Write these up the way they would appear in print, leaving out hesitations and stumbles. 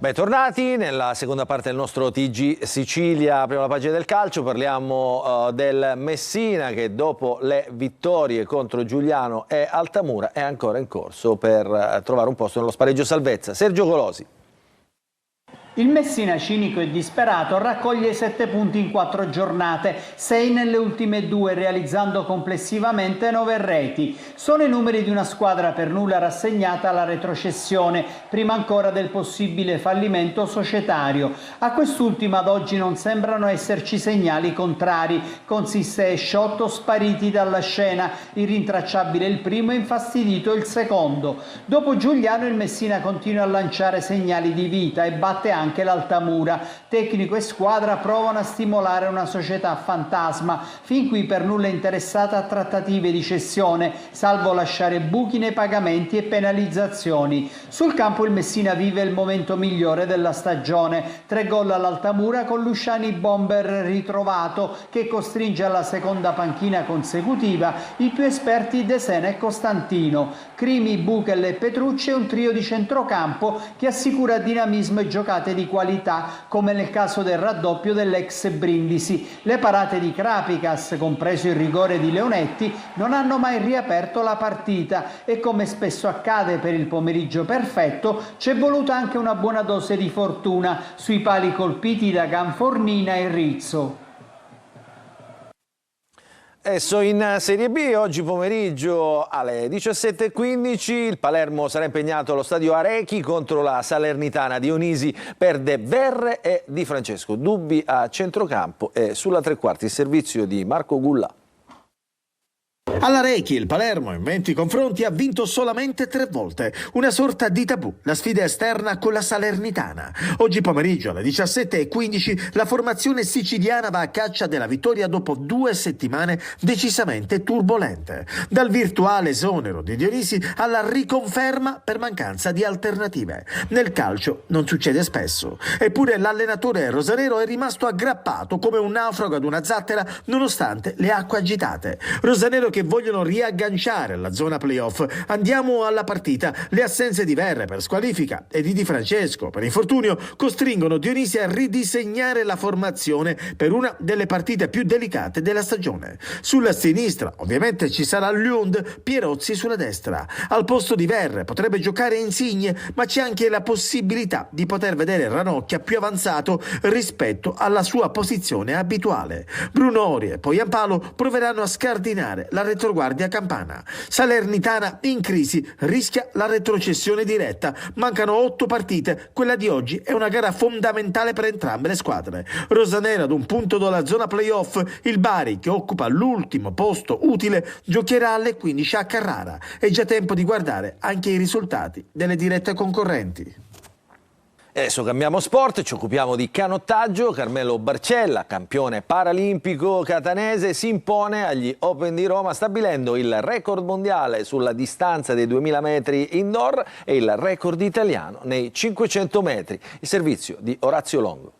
Bentornati nella seconda parte del nostro TG Sicilia, prima la pagina del calcio. Parliamo del Messina che dopo le vittorie contro Giugliano e Altamura è ancora in corso per trovare un posto nello spareggio salvezza. Sergio Colosi. Il Messina, cinico e disperato, raccoglie 7 punti in 4 giornate, 6 nelle ultime 2, realizzando complessivamente 9 reti. Sono i numeri di una squadra per nulla rassegnata alla retrocessione, prima ancora del possibile fallimento societario. A quest'ultima ad oggi non sembrano esserci segnali contrari, con Sissé e Sciotto spariti dalla scena, irrintracciabile il primo e infastidito il secondo. Dopo Giugliano il Messina continua a lanciare segnali di vita e batte anche l'Altamura. Tecnico e squadra provano a stimolare una società fantasma, fin qui per nulla interessata a trattative di cessione, salvo lasciare buchi nei pagamenti e penalizzazioni. Sul campo il Messina vive il momento migliore della stagione. 3 gol all'Altamura con Luciani Bomber ritrovato, che costringe alla seconda panchina consecutiva i più esperti De Sena e Costantino. Crimi, Buchel e Petrucci è un trio di centrocampo che assicura dinamismo e giocate di qualità, come nel caso del raddoppio dell'ex Brindisi. Le parate di Krapicas, compreso il rigore di Leonetti, non hanno mai riaperto la partita e, come spesso accade per il pomeriggio perfetto, c'è voluta anche una buona dose di fortuna sui pali colpiti da Ganfornina e Rizzo. Adesso in Serie B, oggi pomeriggio alle 17:15 il Palermo sarà impegnato allo stadio Arechi contro la Salernitana. Dionisi perde Verre e Di Francesco, dubbi a centrocampo e sulla tre quarti il servizio di Marco Gullà. All'Arechi il Palermo in 20 confronti ha vinto solamente 3 volte, una sorta di tabù, la sfida esterna con la Salernitana. Oggi pomeriggio alle 17:15 la formazione siciliana va a caccia della vittoria dopo 2 settimane decisamente turbolente. Dal virtuale esonero di Dionisi alla riconferma per mancanza di alternative. Nel calcio non succede spesso, eppure l'allenatore rosanero è rimasto aggrappato come un naufrago ad una zattera nonostante le acque agitate. Rosanero che vogliono riagganciare la zona playoff. Andiamo alla partita. Le assenze di Verre per squalifica e di Francesco per infortunio costringono Dionisi a ridisegnare la formazione per una delle partite più delicate della stagione. Sulla sinistra ovviamente ci sarà Lund, Pierozzi sulla destra. Al posto di Verre potrebbe giocare Insigne, ma c'è anche la possibilità di poter vedere Ranocchia più avanzato rispetto alla sua posizione abituale. Brunori e Poyampalo proveranno a scardinare la retroguardia campana. Salernitana in crisi, rischia la retrocessione diretta. Mancano 8 partite, quella di oggi è una gara fondamentale per entrambe le squadre. Rosanero ad un punto dalla zona playoff, il Bari che occupa l'ultimo posto utile giocherà alle 15 a Carrara. È già tempo di guardare anche i risultati delle dirette concorrenti. Adesso cambiamo sport, ci occupiamo di canottaggio. Carmelo Barcella, campione paralimpico catanese, si impone agli Open di Roma stabilendo il record mondiale sulla distanza dei 2000 metri indoor e il record italiano nei 500 metri. Il servizio di Orazio Longo.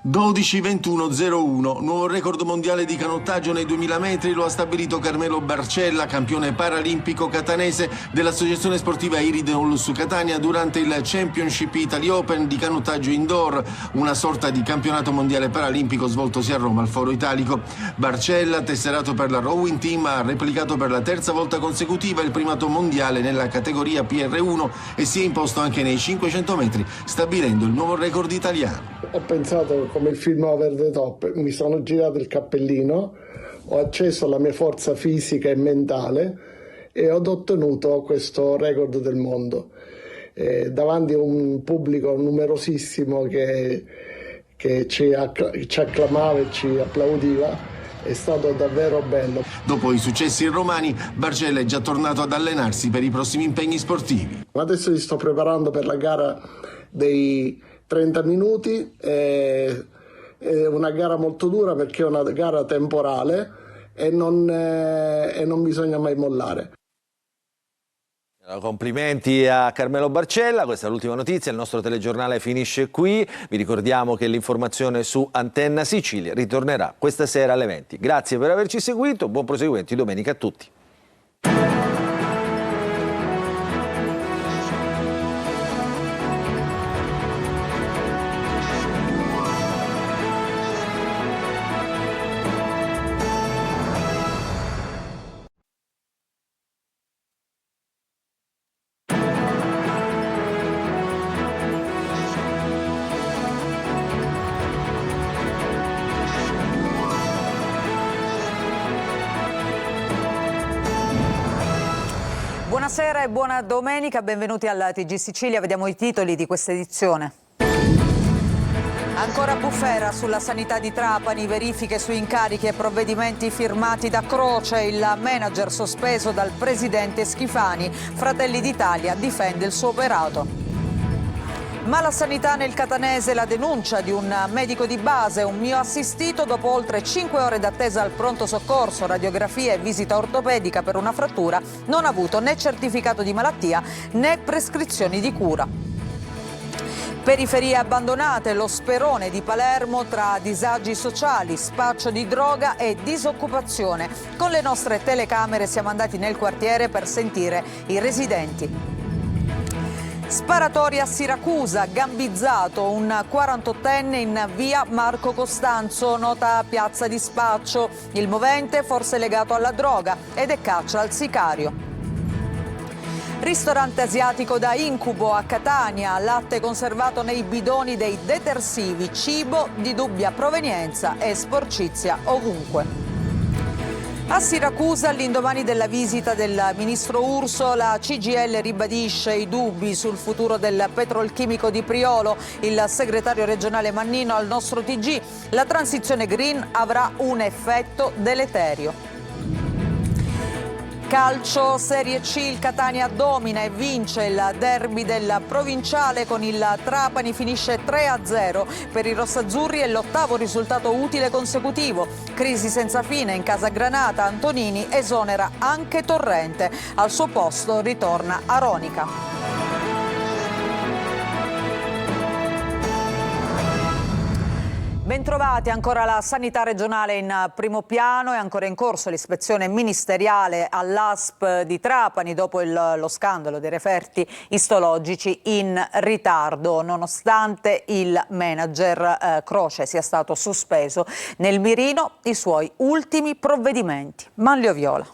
12:21:01, nuovo record mondiale di canottaggio nei 2000 metri lo ha stabilito Carmelo Barcella, campione paralimpico catanese dell'Associazione Sportiva Iride Onlus Catania durante il Championship Italy Open di canottaggio indoor, una sorta di campionato mondiale paralimpico svoltosi a Roma al Foro Italico. Barcella, tesserato per la Rowing Team, ha replicato per la terza volta consecutiva il primato mondiale nella categoria PR1 e si è imposto anche nei 500 metri, stabilendo il nuovo record italiano. Ho pensato come il film Over the Top, mi sono girato il cappellino, ho acceso la mia forza fisica e mentale e ho ottenuto questo record del mondo davanti a un pubblico numerosissimo che ci acclamava e ci applaudiva. È stato davvero bello. Dopo i successi romani, Barcella è già tornato ad allenarsi per i prossimi impegni sportivi. Adesso mi sto preparando per la gara dei 30 minuti, è una gara molto dura perché è una gara temporale e non bisogna mai mollare. Complimenti a Carmelo Barcella, questa è l'ultima notizia, il nostro telegiornale finisce qui, vi ricordiamo che l'informazione su Antenna Sicilia ritornerà questa sera alle 20. Grazie per averci seguito, buon proseguimento di domenica a tutti. Buonasera e buona domenica, benvenuti alla TG Sicilia, vediamo i titoli di questa edizione. Ancora bufera sulla sanità di Trapani, verifiche su incarichi e provvedimenti firmati da Croce, il manager sospeso dal presidente Schifani, Fratelli d'Italia difende il suo operato. Ma la sanità nel catanese, la denuncia di un medico di base, un mio assistito dopo oltre 5 ore d'attesa al pronto soccorso, radiografia e visita ortopedica per una frattura, non ha avuto né certificato di malattia né prescrizioni di cura. Periferie abbandonate, lo Sperone di Palermo tra disagi sociali, spaccio di droga e disoccupazione. Con le nostre telecamere siamo andati nel quartiere per sentire i residenti. Sparatoria a Siracusa, gambizzato un 48enne in via Marco Costanzo, nota piazza di spaccio. Il movente forse legato alla droga ed è caccia al sicario. Ristorante asiatico da incubo a Catania, latte conservato nei bidoni dei detersivi, cibo di dubbia provenienza e sporcizia ovunque. A Siracusa, all'indomani della visita del ministro Urso, la CGIL ribadisce i dubbi sul futuro del petrolchimico di Priolo. Il segretario regionale Mannino al nostro TG: la transizione green avrà un effetto deleterio. Calcio Serie C, il Catania domina e vince il derby del provinciale con il Trapani, finisce 3-0 per i rossazzurri, è l'8º risultato utile consecutivo. Crisi senza fine in casa Granata, Antonini esonera anche Torrente, al suo posto ritorna Aronica. Bentrovati, ancora la sanità regionale in primo piano, è ancora in corso l'ispezione ministeriale all'ASP di Trapani dopo lo scandalo dei referti istologici in ritardo, nonostante il manager Croce sia stato sospeso. Nel mirino i suoi ultimi provvedimenti. Manlio Viola.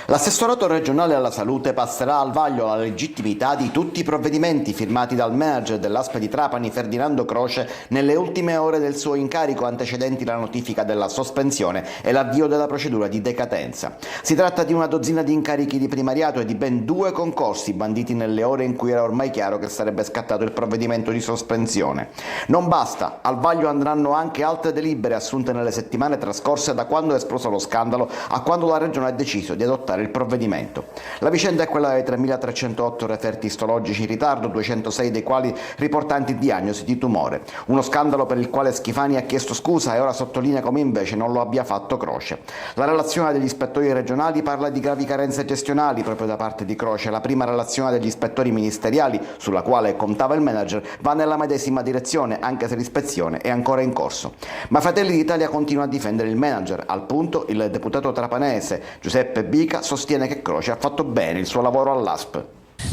L'assessorato regionale alla salute passerà al vaglio la legittimità di tutti i provvedimenti firmati dal manager dell'ASP di Trapani, Ferdinando Croce, nelle ultime ore del suo incarico antecedenti la notifica della sospensione e l'avvio della procedura di decadenza. Si tratta di una dozzina di incarichi di primariato e di ben 2 concorsi banditi nelle ore in cui era ormai chiaro che sarebbe scattato il provvedimento di sospensione. Non basta, al vaglio andranno anche altre delibere assunte nelle settimane trascorse da quando è esploso lo scandalo a quando la regione ha deciso di adottare il provvedimento. La vicenda è quella dei 3.308 referti istologici in ritardo, 206 dei quali riportanti diagnosi di tumore. Uno scandalo per il quale Schifani ha chiesto scusa e ora sottolinea come invece non lo abbia fatto Croce. La relazione degli ispettori regionali parla di gravi carenze gestionali proprio da parte di Croce. La prima relazione degli ispettori ministeriali, sulla quale contava il manager, va nella medesima direzione, anche se l'ispezione è ancora in corso. Ma Fratelli d'Italia continua a difendere il manager. Al punto il deputato trapanese Giuseppe Bica sostiene che Croce ha fatto bene il suo lavoro all'ASP.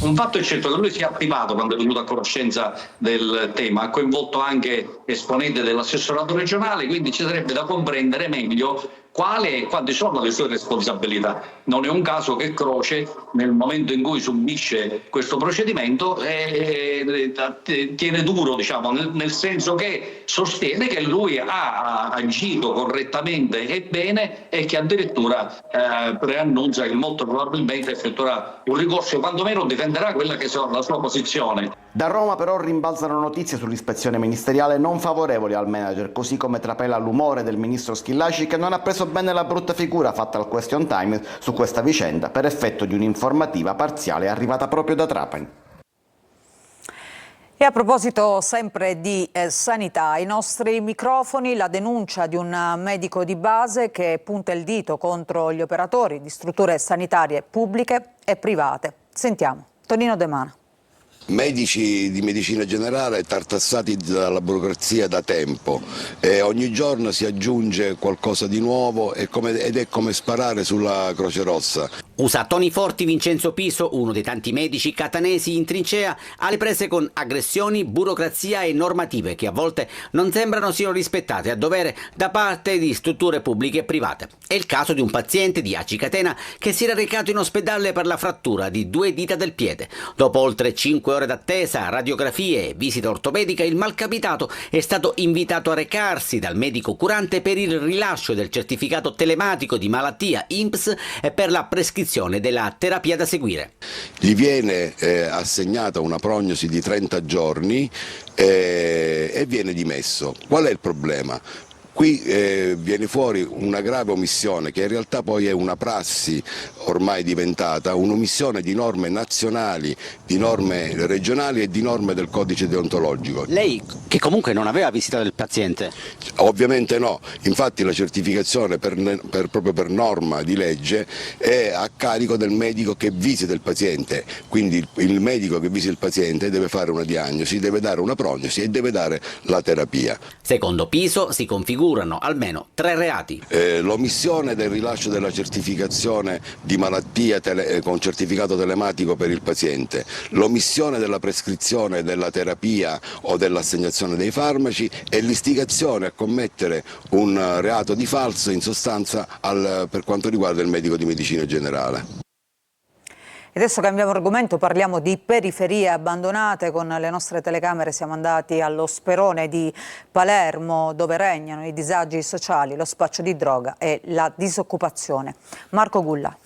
Un fatto è certo che lui si è attivato quando è venuto a conoscenza del tema, ha coinvolto anche esponenti dell'assessorato regionale, quindi ci sarebbe da comprendere meglio quale e quali sono le sue responsabilità. Non è un caso che Croce, nel momento in cui subisce questo procedimento, tiene duro, diciamo, nel senso che sostiene che lui ha agito correttamente e bene e che addirittura preannuncia che molto probabilmente effettuerà un ricorso, quantomeno difenderà quella che è la sua posizione. Da Roma però rimbalzano notizie sull'ispezione ministeriale non favorevoli al manager, così come trapela l'umore del ministro Schillaci, che non ha preso bene la brutta figura fatta al Question Time su questa vicenda per effetto di un'informativa parziale arrivata proprio da Trapani. E a proposito sempre di sanità, ai nostri microfoni la denuncia di un medico di base che punta il dito contro gli operatori di strutture sanitarie pubbliche e private. Sentiamo Tonino De Mana. Medici di medicina generale tartassati dalla burocrazia da tempo e ogni giorno si aggiunge qualcosa di nuovo ed è come sparare sulla Croce Rossa. Usa toni forti Vincenzo Piso, uno dei tanti medici catanesi in trincea, alle prese con aggressioni, burocrazia e normative che a volte non sembrano siano rispettate a dovere da parte di strutture pubbliche e private. È il caso di un paziente di Aci Catena che si era recato in ospedale per la frattura di 2 dita del piede. Dopo oltre 5 ore d'attesa, radiografie e visita ortopedica, il malcapitato è stato invitato a recarsi dal medico curante per il rilascio del certificato telematico di malattia INPS e per la prescrizione della terapia da seguire. Gli viene assegnata una prognosi di 30 giorni e viene dimesso. Qual è il problema? Qui viene fuori una grave omissione che in realtà poi è una prassi ormai diventata, un'omissione di norme nazionali, di norme regionali e di norme del codice deontologico. Lei che comunque non aveva visitato il paziente? Ovviamente no, infatti la certificazione proprio per norma di legge è a carico del medico che visita il paziente, quindi il medico che visita il paziente deve fare una diagnosi, deve dare una prognosi e deve dare la terapia. Secondo Piso si configurano almeno 3 reati. L'omissione del rilascio della certificazione di malattia con certificato telematico per il paziente, l'omissione della prescrizione della terapia o dell'assegnazione dei farmaci e l'istigazione a commettere un reato di falso in sostanza per quanto riguarda il medico di medicina generale. Adesso cambiamo argomento, parliamo di periferie abbandonate. Con le nostre telecamere siamo andati allo Sperone di Palermo, dove regnano i disagi sociali, lo spaccio di droga e la disoccupazione. Marco Gulla.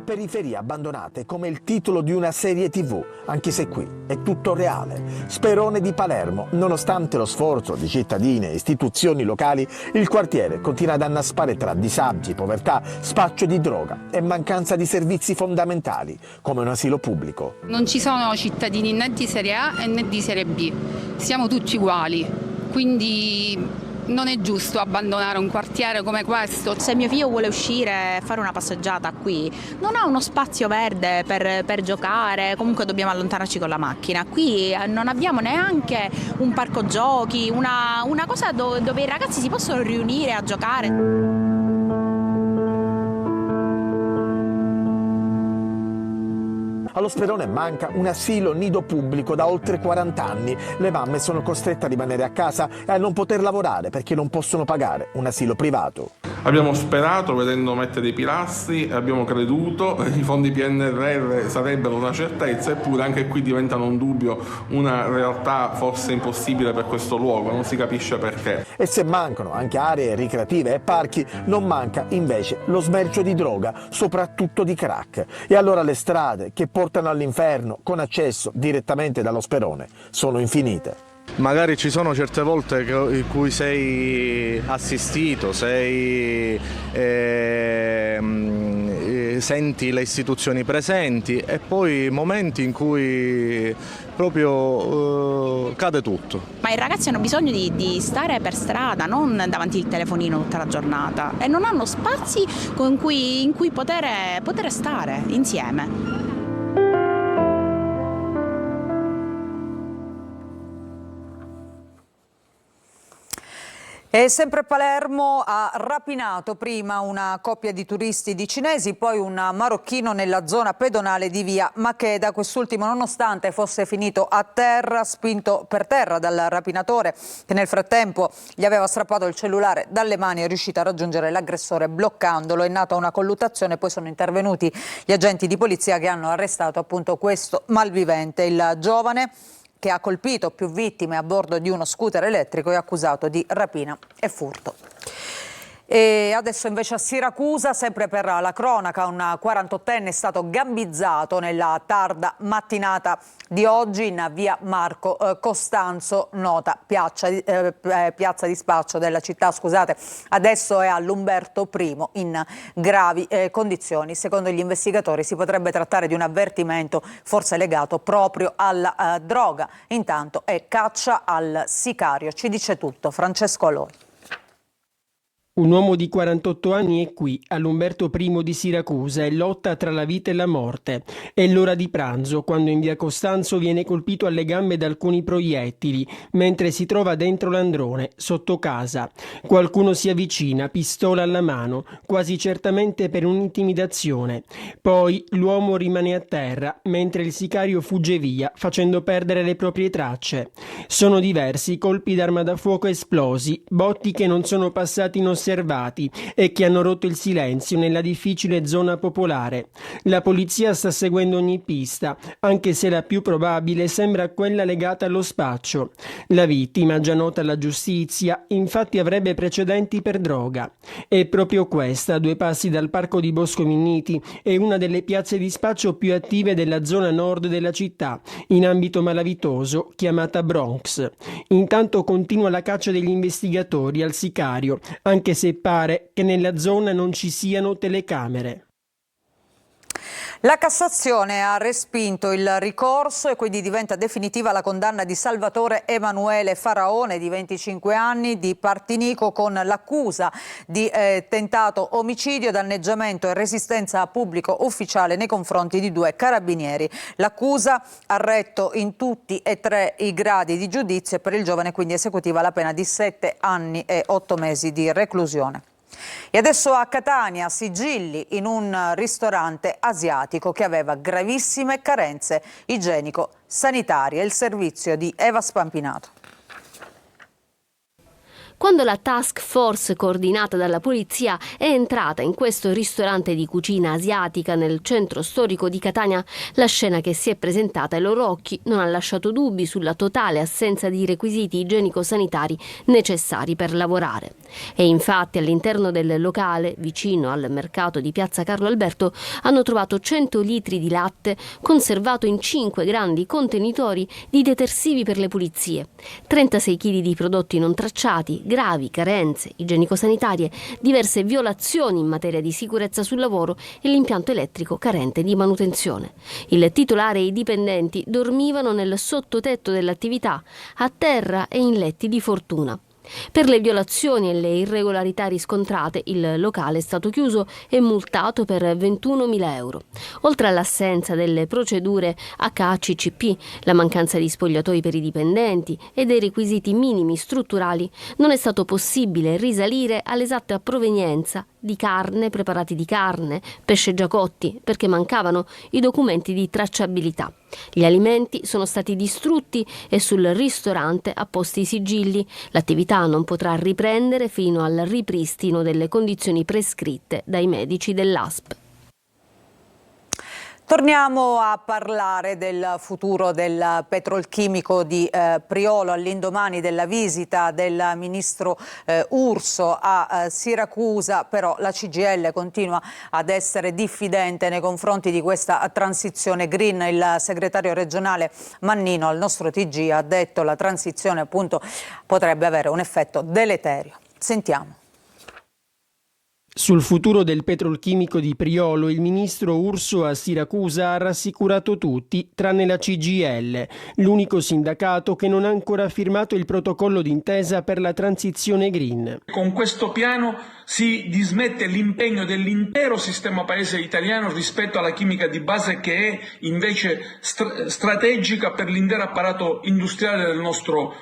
Periferie abbandonate, come il titolo di una serie TV, anche se qui è tutto reale. Sperone di Palermo, nonostante lo sforzo di cittadini e istituzioni locali, il quartiere continua ad annaspare tra disagi, povertà, spaccio di droga e mancanza di servizi fondamentali, come un asilo pubblico. Non ci sono cittadini né di serie A né di serie B, siamo tutti uguali, quindi non è giusto abbandonare un quartiere come questo. Se mio figlio vuole uscire e fare una passeggiata qui, non ha uno spazio verde per giocare, comunque dobbiamo allontanarci con la macchina. Qui non abbiamo neanche un parco giochi, una cosa dove i ragazzi si possono riunire a giocare. Allo Sperone manca un asilo nido pubblico da oltre 40 anni. Le mamme sono costrette a rimanere a casa e a non poter lavorare perché non possono pagare un asilo privato. Abbiamo sperato vedendo mettere i pilastri, abbiamo creduto, i fondi PNRR sarebbero una certezza, eppure anche qui diventano un dubbio, una realtà forse impossibile per questo luogo, non si capisce perché. E se mancano anche aree ricreative e parchi, non manca invece lo smercio di droga, soprattutto di crack. E allora le strade che portano all'inferno con accesso direttamente dallo Sperone sono infinite. Magari ci sono certe volte in cui sei assistito, senti le istituzioni presenti e poi momenti in cui proprio cade tutto. Ma i ragazzi hanno bisogno di stare per strada, non davanti al telefonino tutta la giornata, e non hanno spazi in cui poter stare insieme. E sempre Palermo ha rapinato prima una coppia di turisti di cinesi, poi un marocchino nella zona pedonale di via Macheda. Quest'ultimo, nonostante fosse finito a terra, spinto per terra dal rapinatore che nel frattempo gli aveva strappato il cellulare dalle mani, è riuscito a raggiungere l'aggressore bloccandolo. È nata una colluttazione, poi sono intervenuti gli agenti di polizia che hanno arrestato appunto questo malvivente. Il giovane, che ha colpito più vittime a bordo di uno scooter elettrico, è accusato di rapina e furto. E adesso invece a Siracusa, sempre per la cronaca, un 48enne è stato gambizzato nella tarda mattinata di oggi in via Marco Costanzo, nota piazza di spaccio della città. Adesso è all'Umberto I in gravi condizioni. Secondo gli investigatori si potrebbe trattare di un avvertimento forse legato proprio alla droga. Intanto è caccia al sicario. Ci dice tutto Francesco Aloi. Un uomo di 48 anni è qui, all'Umberto I di Siracusa, e lotta tra la vita e la morte. È l'ora di pranzo, quando in via Costanzo viene colpito alle gambe da alcuni proiettili, mentre si trova dentro l'androne, sotto casa. Qualcuno si avvicina, pistola alla mano, quasi certamente per un'intimidazione. Poi l'uomo rimane a terra, mentre il sicario fugge via, facendo perdere le proprie tracce. Sono diversi colpi d'arma da fuoco esplosi, botti che non sono passati inosservati inosservati e che hanno rotto il silenzio nella difficile zona popolare. La polizia sta seguendo ogni pista, anche se la più probabile sembra quella legata allo spaccio. La vittima, già nota alla giustizia, infatti avrebbe precedenti per droga. È proprio questa, a 2 passi dal parco di Bosco Minniti, è una delle piazze di spaccio più attive della zona nord della città, in ambito malavitoso, chiamata Bronx. Intanto continua la caccia degli investigatori al sicario, anche se pare che nella zona non ci siano telecamere. La Cassazione ha respinto il ricorso e quindi diventa definitiva la condanna di Salvatore Emanuele Faraone, di 25 anni, di Partinico, con l'accusa di tentato omicidio, danneggiamento e resistenza a pubblico ufficiale nei confronti di 2 carabinieri. L'accusa ha retto in tutti e 3 i gradi di giudizio e per il giovane quindi esecutiva la pena di 7 anni e 8 mesi di reclusione. E adesso a Catania, sigilli in un ristorante asiatico che aveva gravissime carenze igienico-sanitarie. Il servizio di Eva Spampinato. Quando la task force coordinata dalla polizia è entrata in questo ristorante di cucina asiatica nel centro storico di Catania, la scena che si è presentata ai loro occhi non ha lasciato dubbi sulla totale assenza di requisiti igienico-sanitari necessari per lavorare. E infatti all'interno del locale, vicino al mercato di Piazza Carlo Alberto, hanno trovato 100 litri di latte conservato in 5 grandi contenitori di detersivi per le pulizie, 36 kg di prodotti non tracciati, gravi carenze igienico-sanitarie, diverse violazioni in materia di sicurezza sul lavoro e l'impianto elettrico carente di manutenzione. Il titolare e i dipendenti dormivano nel sottotetto dell'attività, a terra e in letti di fortuna. Per le violazioni e le irregolarità riscontrate, il locale è stato chiuso e multato per 21.000 euro. Oltre all'assenza delle procedure HACCP, la mancanza di spogliatoi per i dipendenti e dei requisiti minimi strutturali, non è stato possibile risalire all'esatta provenienza di carne, preparati di carne, pesce già cotti, perché mancavano i documenti di tracciabilità. Gli alimenti sono stati distrutti e sul ristorante apposti i sigilli. L'attività non potrà riprendere fino al ripristino delle condizioni prescritte dai medici dell'ASP. Torniamo a parlare del futuro del petrolchimico di Priolo all'indomani della visita del ministro Urso a Siracusa, però la CGIL continua ad essere diffidente nei confronti di questa transizione green. Il segretario regionale Mannino al nostro TG ha detto che la transizione appunto potrebbe avere un effetto deleterio. Sentiamo. Sul futuro del petrolchimico di Priolo, il ministro Urso a Siracusa ha rassicurato tutti, tranne la CGIL, l'unico sindacato che non ha ancora firmato il protocollo d'intesa per la transizione green. Con questo piano si dismette l'impegno dell'intero sistema paese italiano rispetto alla chimica di base, che è invece strategica per l'intero apparato industriale del nostro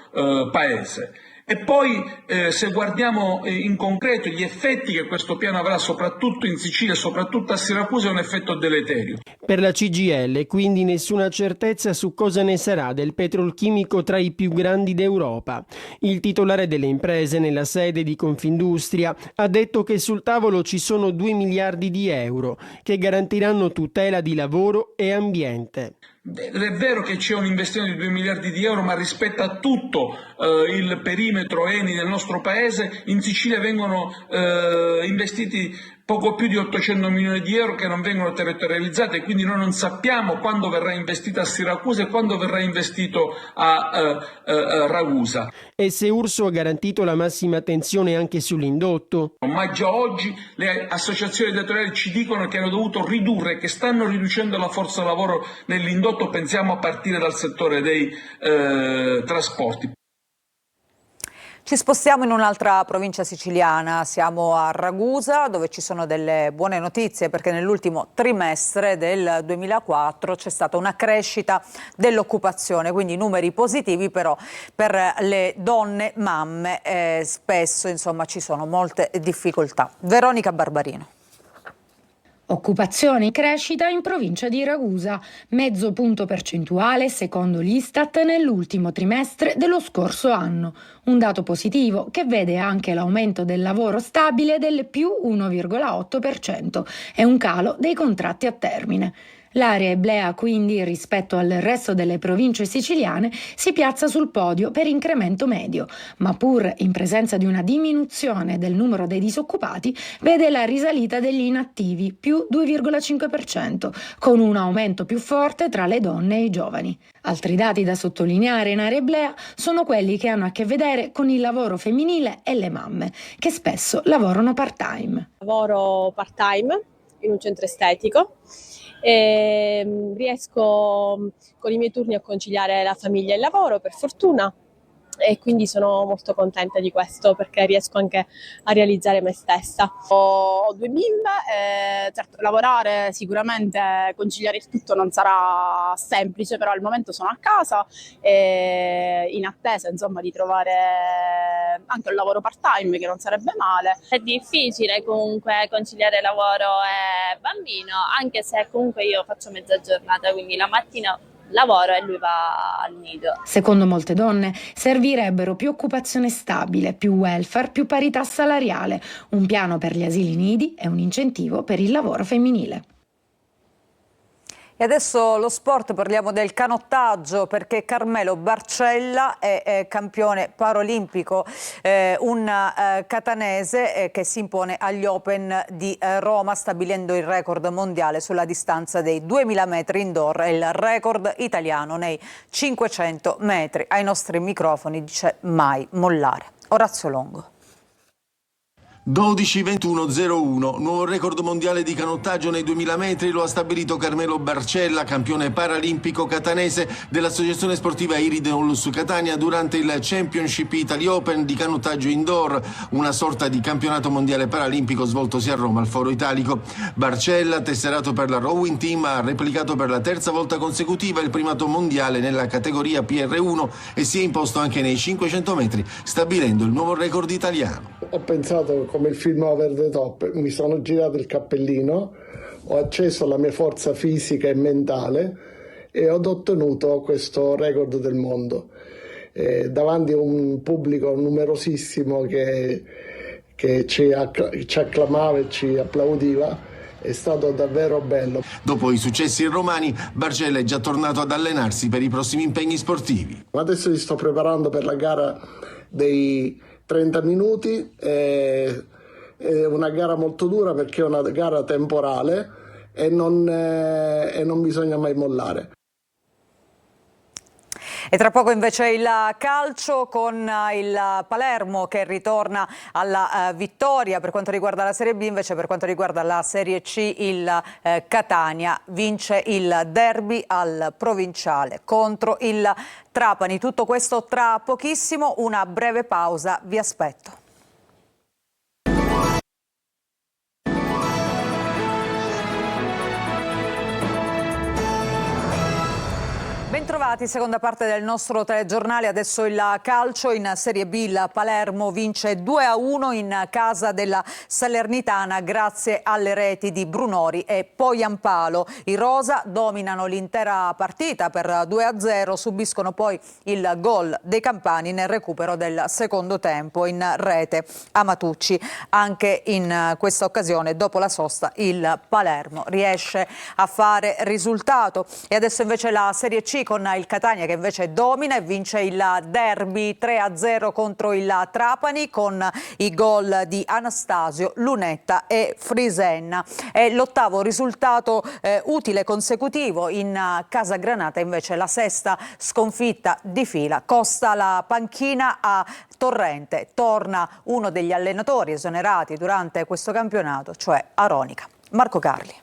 paese. E poi se guardiamo in concreto gli effetti che questo piano avrà soprattutto in Sicilia e soprattutto a Siracusa, è un effetto deleterio. Per la CGIL quindi nessuna certezza su cosa ne sarà del petrolchimico tra i più grandi d'Europa. Il titolare delle imprese nella sede di Confindustria ha detto che sul tavolo ci sono 2 miliardi di euro che garantiranno tutela di lavoro e ambiente. È vero che c'è un investimento di 2 miliardi di euro, ma rispetto a tutto il perimetro Eni del nostro paese, in Sicilia vengono investiti poco più di 800 milioni di euro che non vengono territorializzati, e quindi noi non sappiamo quando verrà investito a Siracusa e quando verrà investito a Ragusa. E se Urso ha garantito la massima attenzione anche sull'indotto? Ma già oggi le associazioni datoriali ci dicono che hanno dovuto ridurre, che stanno riducendo la forza lavoro nell'indotto, pensiamo a partire dal settore dei trasporti. Ci spostiamo in un'altra provincia siciliana, siamo a Ragusa, dove ci sono delle buone notizie, perché nell'ultimo trimestre del 2004 c'è stata una crescita dell'occupazione, quindi numeri positivi, però per le donne mamme spesso insomma ci sono molte difficoltà. Veronica Barbarino. Occupazione in crescita in provincia di Ragusa, mezzo punto percentuale secondo l'Istat nell'ultimo trimestre dello scorso anno. Un dato positivo che vede anche l'aumento del lavoro stabile del più 1,8% e un calo dei contratti a termine. L'area eblea quindi rispetto al resto delle province siciliane si piazza sul podio per incremento medio, ma pur in presenza di una diminuzione del numero dei disoccupati vede la risalita degli inattivi più 2,5%, con un aumento più forte tra le donne e i giovani. Altri dati da sottolineare in area eblea sono quelli che hanno a che vedere con il lavoro femminile e le mamme, che spesso lavorano part-time. Lavoro part-time in un centro estetico. E riesco con i miei turni a conciliare la famiglia e il lavoro, per fortuna, e quindi sono molto contenta di questo perché riesco anche a realizzare me stessa. Ho 2 bimbe, certo lavorare sicuramente, conciliare il tutto non sarà semplice, però al momento sono a casa e in attesa insomma di trovare anche un lavoro part-time che non sarebbe male. È difficile comunque conciliare lavoro e bambino, anche se comunque io faccio mezza giornata, quindi la mattina lavoro e lui va al nido. Secondo molte donne servirebbero più occupazione stabile, più welfare, più parità salariale, un piano per gli asili nidi e un incentivo per il lavoro femminile. E adesso lo sport, parliamo del canottaggio perché Carmelo Barcella è campione paralimpico, un catanese che si impone agli Open di Roma stabilendo il record mondiale sulla distanza dei 2000 metri indoor e il record italiano nei 500 metri. Ai nostri microfoni dice mai mollare. Orazio Longo. 12:21:01, nuovo record mondiale di canottaggio nei 2000 metri lo ha stabilito Carmelo Barcella, campione paralimpico catanese dell'Associazione Sportiva Iride Onlus Catania durante il Championship Italy Open di canottaggio indoor, una sorta di campionato mondiale paralimpico svoltosi a Roma al Foro Italico. Barcella, tesserato per la Rowing Team, ha replicato per la terza volta consecutiva il primato mondiale nella categoria PR1 e si è imposto anche nei 500 metri, stabilendo il nuovo record italiano. Ho pensato come il film Over the Top, mi sono girato il cappellino, ho acceso la mia forza fisica e mentale e ho ottenuto questo record del mondo davanti a un pubblico numerosissimo che ci acclamava e ci applaudiva. È stato davvero bello. Dopo i successi romani, Barcella è già tornato ad allenarsi per i prossimi impegni sportivi. Adesso mi sto preparando per la gara dei 30 minuti, è una gara molto dura perché è una gara temporale e non bisogna mai mollare. E tra poco invece il calcio con il Palermo che ritorna alla vittoria per quanto riguarda la Serie B, invece per quanto riguarda la Serie C il Catania vince il derby al Provinciale contro il Trapani. Tutto questo tra pochissimo, una breve pausa, vi aspetto. Bentrovati, seconda parte del nostro telegiornale, adesso il calcio. In Serie B il Palermo vince 2-1 in casa della Salernitana grazie alle reti di Brunori e Poyampalo. I rosa dominano l'intera partita per 2-0, subiscono poi il gol dei campani nel recupero del secondo tempo in rete Amatucci. Anche in questa occasione, dopo la sosta, il Palermo riesce a fare risultato. E adesso invece la Serie C con il Catania che invece domina e vince il derby 3-0 contro il Trapani con i gol di Anastasio, Lunetta e Frisenna. È l'ottavo risultato utile consecutivo in casa Granata, invece la sesta sconfitta di fila costa la panchina a Torrente. Torna uno degli allenatori esonerati durante questo campionato, cioè Aronica. Marco Carli.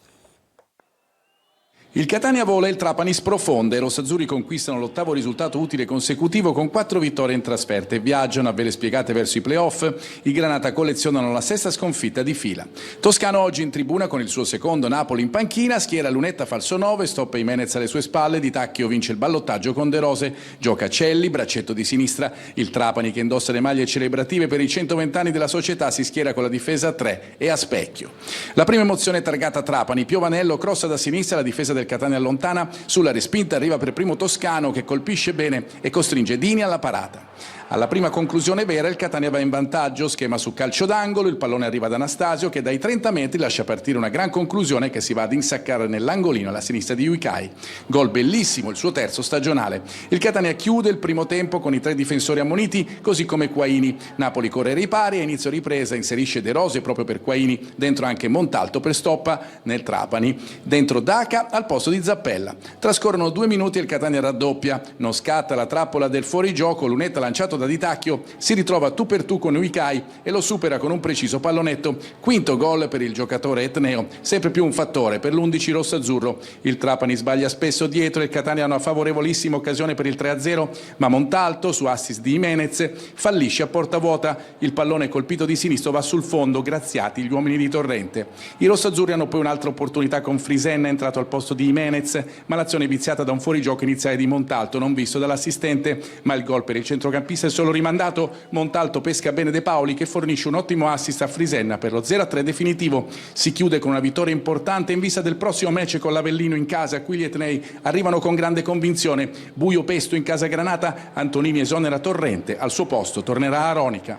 Il Catania vola e il Trapani sprofonda. I rossazzurri conquistano l'8º risultato utile consecutivo con 4 vittorie in trasferta e viaggiano a vele spiegate verso i playoff. I Granata collezionano la 6ª sconfitta di fila. Toscano oggi in tribuna con il suo secondo, Napoli in panchina, schiera Lunetta falso 9, stoppa Jimenez alle sue spalle, Di Tacchio vince il ballottaggio con De Rose, gioca Celli, braccetto di sinistra. Il Trapani, che indossa le maglie celebrative per i 120 anni della società, si schiera con la difesa a 3 e a specchio. La prima emozione è targata Trapani, Piovanello crossa da sinistra, la difesa del Catania allontana, sulla respinta arriva per primo Toscano che colpisce bene e costringe Dini alla parata. Alla prima conclusione vera il Catania va in vantaggio, schema su calcio d'angolo, il pallone arriva ad Anastasio che dai 30 metri lascia partire una gran conclusione che si va ad insaccare nell'angolino alla sinistra di Uicai. Gol bellissimo, il suo terzo stagionale. Il Catania chiude il primo tempo con i 3 difensori ammoniti, così come Quaini. Napoli corre ai ripari e a inizio ripresa inserisce De Rose proprio per Quaini, dentro anche Montalto per Stoppa nel Trapani, dentro Daca al posto di Zappella. Trascorrono 2 minuti e il Catania raddoppia, non scatta la trappola del fuorigioco, Lunetta lanciato da Di Tacchio si ritrova tu per tu con Uicai e lo supera con un preciso pallonetto. Quinto gol per il giocatore etneo, sempre più un fattore per l'11 rossazzurro. Il Trapani sbaglia spesso dietro e il Catania ha una favorevolissima occasione per il 3-0, ma Montalto su assist di Jimenez fallisce a porta vuota. Il pallone colpito di sinistro va sul fondo, graziati gli uomini di Torrente. I rossazzurri hanno poi un'altra opportunità con Frisenna entrato al posto di Jimenez, ma l'azione è viziata da un fuorigioco iniziale di Montalto non visto dall'assistente, ma il gol per il centrocampista è solo rimandato. Montalto pesca bene De Paoli che fornisce un ottimo assist a Frisenna per lo 0-3 definitivo. Si chiude con una vittoria importante in vista del prossimo match con l'Avellino in casa, a cui gli etnei arrivano con grande convinzione. Buio pesto in casa Granata, Antonini esonera Torrente, al suo posto tornerà Aronica.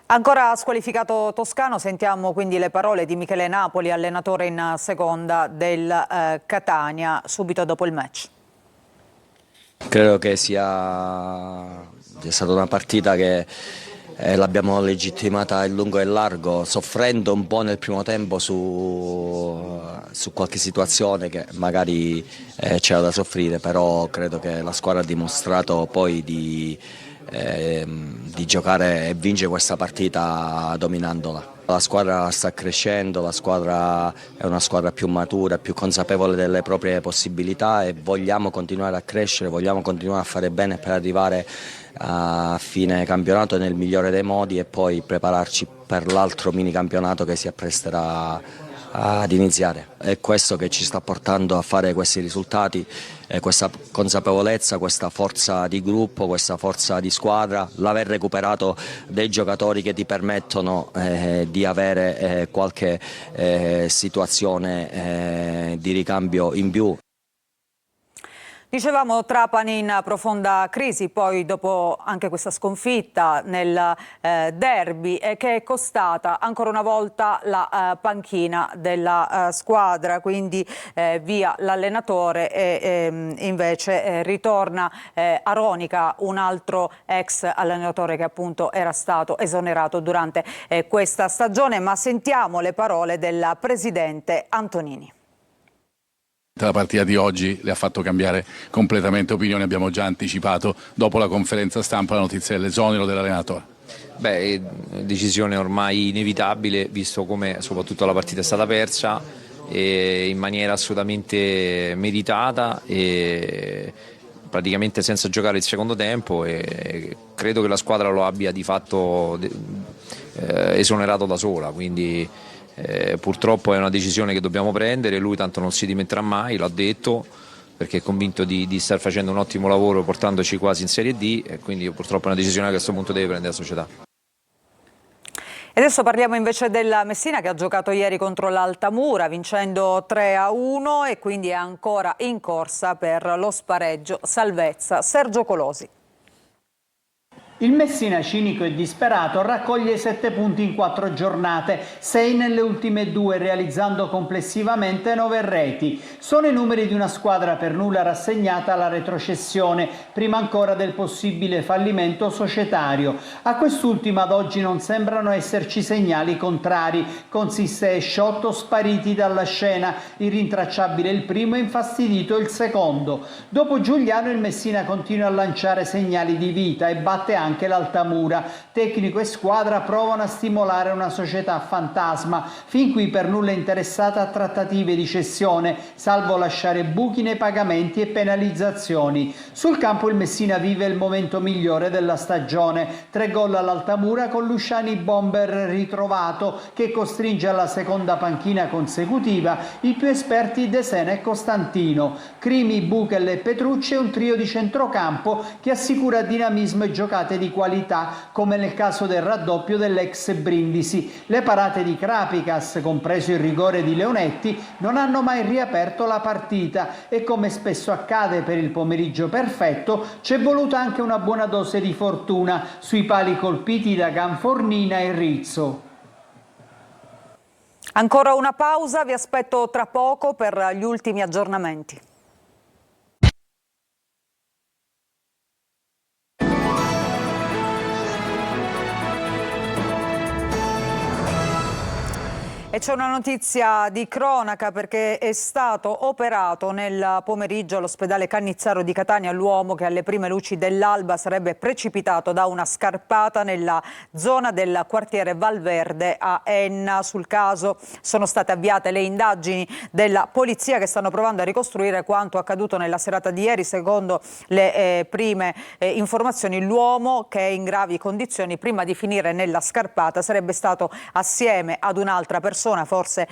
Ancora squalificato Toscano, sentiamo quindi le parole di Michele Napoli, allenatore in seconda del Catania, subito dopo il match. Credo che sia stata una partita che l'abbiamo legittimata in lungo e in largo, soffrendo un po' nel primo tempo su qualche situazione che magari c'era da soffrire, però credo che la squadra ha dimostrato poi di giocare e vincere questa partita dominandola. La squadra sta crescendo, la squadra è una squadra più matura, più consapevole delle proprie possibilità e vogliamo continuare a crescere, vogliamo continuare a fare bene per arrivare a fine campionato nel migliore dei modi e poi prepararci per l'altro mini campionato che si appresterà ad iniziare. È questo che ci sta portando a fare questi risultati, questa consapevolezza, questa forza di gruppo, questa forza di squadra, l'aver recuperato dei giocatori che ti permettono di avere qualche situazione di ricambio in più. Dicevamo Trapani in profonda crisi, poi dopo anche questa sconfitta nel derby che è costata ancora una volta la panchina della squadra, quindi via l'allenatore e invece ritorna Aronica, un altro ex allenatore che appunto era stato esonerato durante questa stagione, ma sentiamo le parole del presidente Antonini. La partita di oggi le ha fatto cambiare completamente opinione, abbiamo già anticipato dopo la conferenza stampa la notizia dell'esonero dell'allenatore. Beh, decisione ormai inevitabile visto come soprattutto la partita è stata persa in maniera assolutamente meritata e praticamente senza giocare il secondo tempo e credo che la squadra lo abbia di fatto esonerato da sola, quindi purtroppo è una decisione che dobbiamo prendere, lui tanto non si dimetterà mai, l'ha detto, perché è convinto di star facendo un ottimo lavoro portandoci quasi in Serie D e quindi purtroppo è una decisione che a questo punto deve prendere la società. E adesso parliamo invece del Messina che ha giocato ieri contro l'Altamura vincendo 3-1 e quindi è ancora in corsa per lo spareggio salvezza. Sergio Colosi. Il Messina, cinico e disperato, raccoglie 7 punti in 4 giornate, 6 nelle ultime 2, realizzando complessivamente 9 reti. Sono i numeri di una squadra per nulla rassegnata alla retrocessione, prima ancora del possibile fallimento societario. A quest'ultima ad oggi non sembrano esserci segnali contrari. Consiste e Sciotto spariti dalla scena, irrintracciabile il primo e infastidito il secondo. Dopo Giuliano il Messina continua a lanciare segnali di vita e batte anche anche l'Altamura. Tecnico e squadra provano a stimolare una società fantasma, fin qui per nulla interessata a trattative di cessione, salvo lasciare buchi nei pagamenti e penalizzazioni. Sul campo il Messina vive il momento migliore della stagione. 3 gol all'Altamura con Luciani bomber ritrovato, che costringe alla seconda panchina consecutiva i più esperti De Sena e Costantino. Crimi, Buchel e Petrucci è un trio di centrocampo che assicura dinamismo e giocate di qualità, come nel caso del raddoppio dell'ex Brindisi. Le parate di Krapicas, compreso il rigore di Leonetti, non hanno mai riaperto la partita e, come spesso accade per il pomeriggio perfetto, c'è voluta anche una buona dose di fortuna sui pali colpiti da Ganfornina e Rizzo. Ancora una pausa, vi aspetto tra poco per gli ultimi aggiornamenti. E c'è una notizia di cronaca perché è stato operato nel pomeriggio all'ospedale Cannizzaro di Catania l'uomo che alle prime luci dell'alba sarebbe precipitato da una scarpata nella zona del quartiere Valverde a Enna. Sul caso sono state avviate le indagini della polizia che stanno provando a ricostruire quanto accaduto nella serata di ieri. Secondo le prime informazioni, l'uomo, che è in gravi condizioni, prima di finire nella scarpata sarebbe stato assieme ad un'altra persona, forse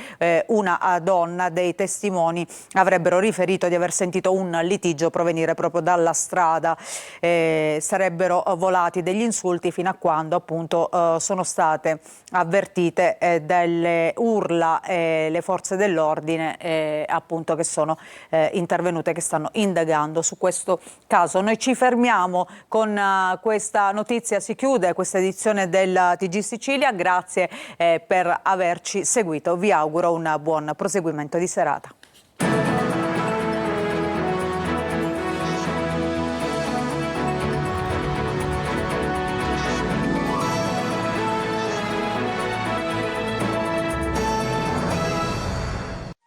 una donna. Dei testimoni avrebbero riferito di aver sentito un litigio provenire proprio dalla strada. Sarebbero volati degli insulti fino a quando appunto sono state avvertite delle urla le forze dell'ordine appunto che sono intervenute, che stanno indagando su questo caso. Noi ci fermiamo con questa notizia, si chiude questa edizione del TG Sicilia. Grazie per averci seguito, vi auguro un buon proseguimento di serata.